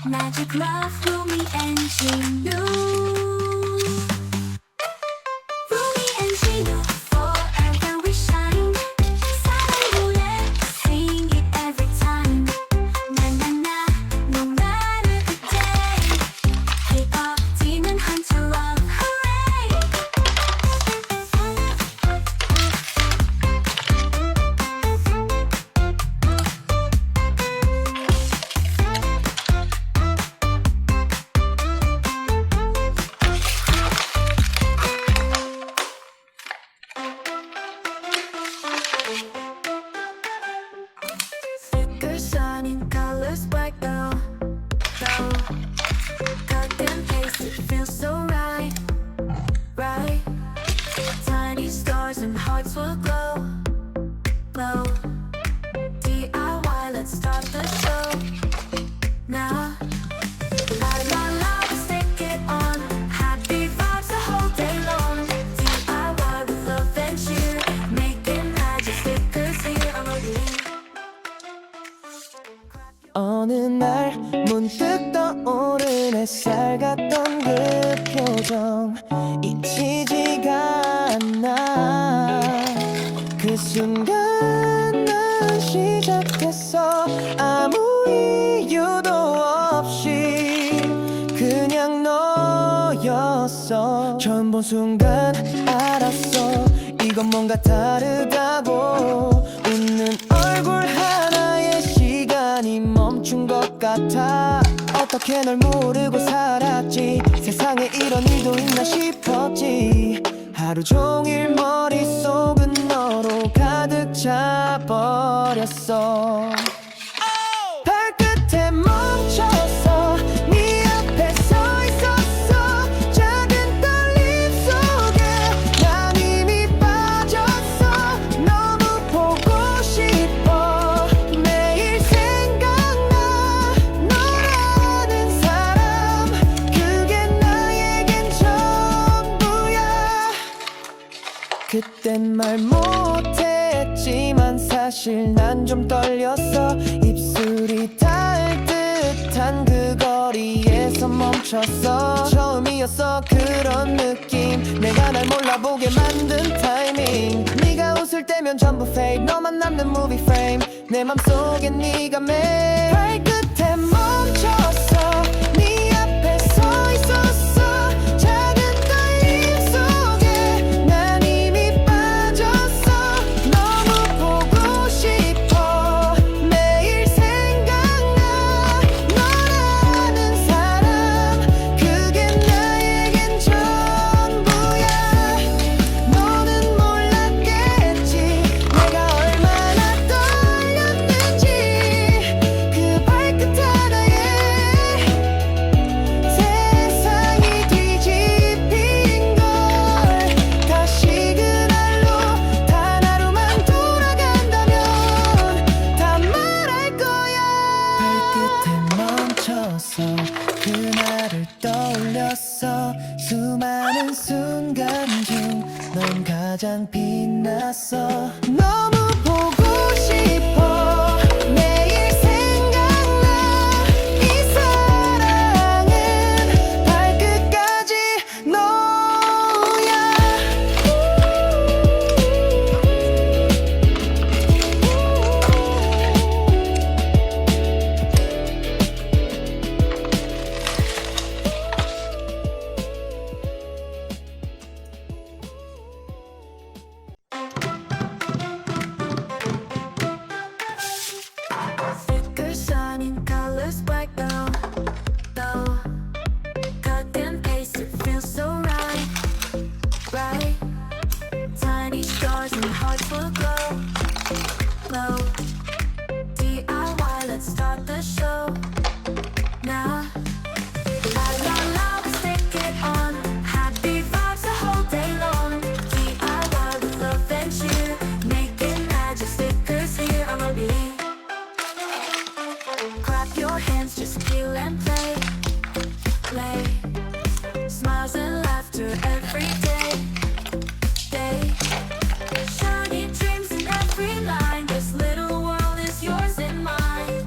Magic love, Rumi and Jinu. Rumi and Jinu, forever we shine. SAJA boys, sing it every time. Na na na, no matter the day. K-pop demon hunter love, hooray! Figures shining, colors bright though. Cut and paste, it feels so right, right. Tiny stars and hearts will glow, glow. DIY, let's start the show now. La la la, let's take it on. Happy vibes the whole day long. DIY with love and cheer, making magic stickers here on our beat. 어느 날 문득 떠오른 햇살 같던 그 표정 잊히지가 않아. 그 순간 난 시작했어. 아무 이유도 없이 그냥 너였어. 처음 본 순간 알았어. 이건 뭔가 다르다고. 웃는 얼굴 하나에 시간이 멈춘 것 같아. 어떻게 널 모르고 살았지. 세상에 이런 일도 있나 싶었지. 하루 종일 머릿속은 너로 가득 차버렸어. 발끝에 멈췄어. 네 앞에 서 있었어. 작은 떨림 속에 난 이미 빠졌어. 너무 보고 싶어. 매일 생각나. 너라는 사람 그게 나에겐 전부야. 그땐 말 못했지만 사실 난 좀 떨렸어. 입술이 닿을 듯한 그 거리에서 멈췄어. 처음이었어 그런 느낌. 내가 날 몰라보게 만든 타이밍. 네가 웃을 때면 전부 fade. 너만 남는 movie frame. 내 맘속에 네가 매일. 발끝에 멈췄어. 네 앞에 서 있었어. 작은 떨림 속에 난 이미 빠졌어. 너무 보고 싶어. 매일 생각나. 너라는 사람 그게 나에겐 전부야. 너는 몰랐겠지. 내가 얼마나 떨렸는지. 그 발끝 하나에 세상이 뒤집힌 걸. 다시 그날로 단 하루만 돌아간다면 다 말할 거야. 발끝에 멈춰서 그날을 떠올렸어. 수많은 순간 중 넌 가장 빛났어. 너무 보고 싶어. 매일 생각나. 이 사랑은 발끝까지 너야. Figures shining, colors bright though. Cut and paste, it feels so right, right. Tiny stars and hearts will glow, glow. DIY, let's start the show now. La la la, let's take it on. Happy vibes the whole day long. DIY with love and cheer, making magic stickers here on our beat. Clap your hands, just feel and play, play. Smiles and laughter every day, day. Shiny dreams in every line. This little world is yours and mine.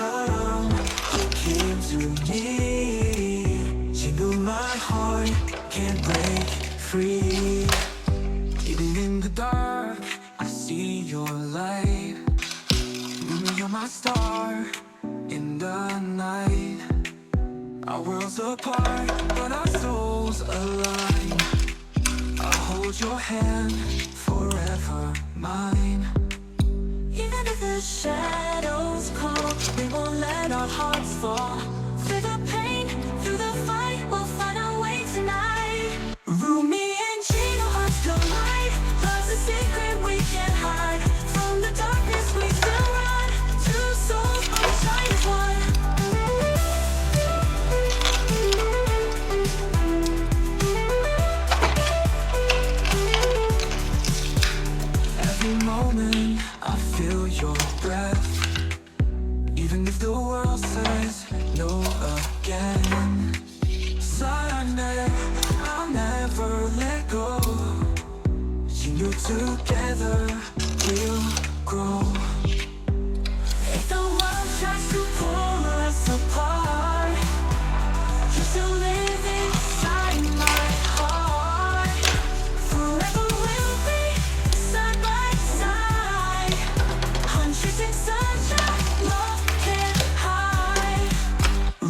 사람 who came to me. Jingle, my heart can't break free. Even in the dark, I see your light. You're my star in the night. Our worlds apart, but our souls align. I'll hold your hand, forever mine. Even if the shadows come, we won't let our hearts fall. Through the pain, through the fight, we'll find our way tonight. Rumi and Jinu hearts collide. Love's a secret we can't hide. From the darkness we still run. Two souls on shine as one. Every moment I feel your breath. Even if the world says no again. Saja, I'll never let go. You knew together we'll grow. If the world tries to pull us apart, you still live inside my heart. Forever we'll be side by side. Huntrix Rumi, love can't hide.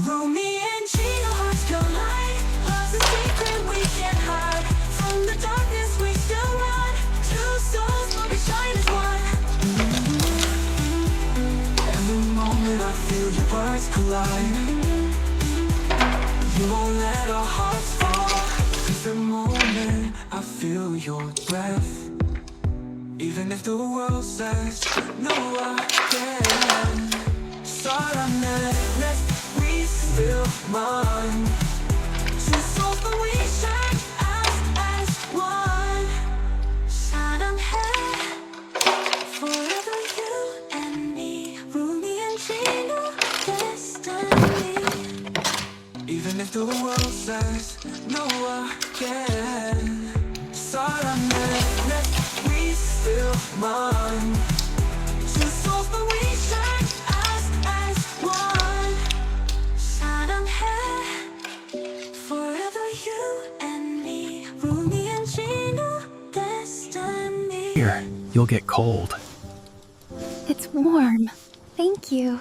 Rumi and Jinu hearts collide. Love's a secret we can't hide. From the darkness we still run. Two souls will be shine as one. Every moment I feel your words collide. You won't let our hearts fall. Every moment I feel your breath. Even if the world says no again. Saja, we still mine. Two souls but we shine as one. Saja, forever you and me. Rumi and Jinu, destiny. Even if the world says no again. Saja, we still mine. Two souls but we shine as one. Saja, forever you and me. Rumi and Jinu, destiny. Here, you'll get cold. It's warm. Thank you.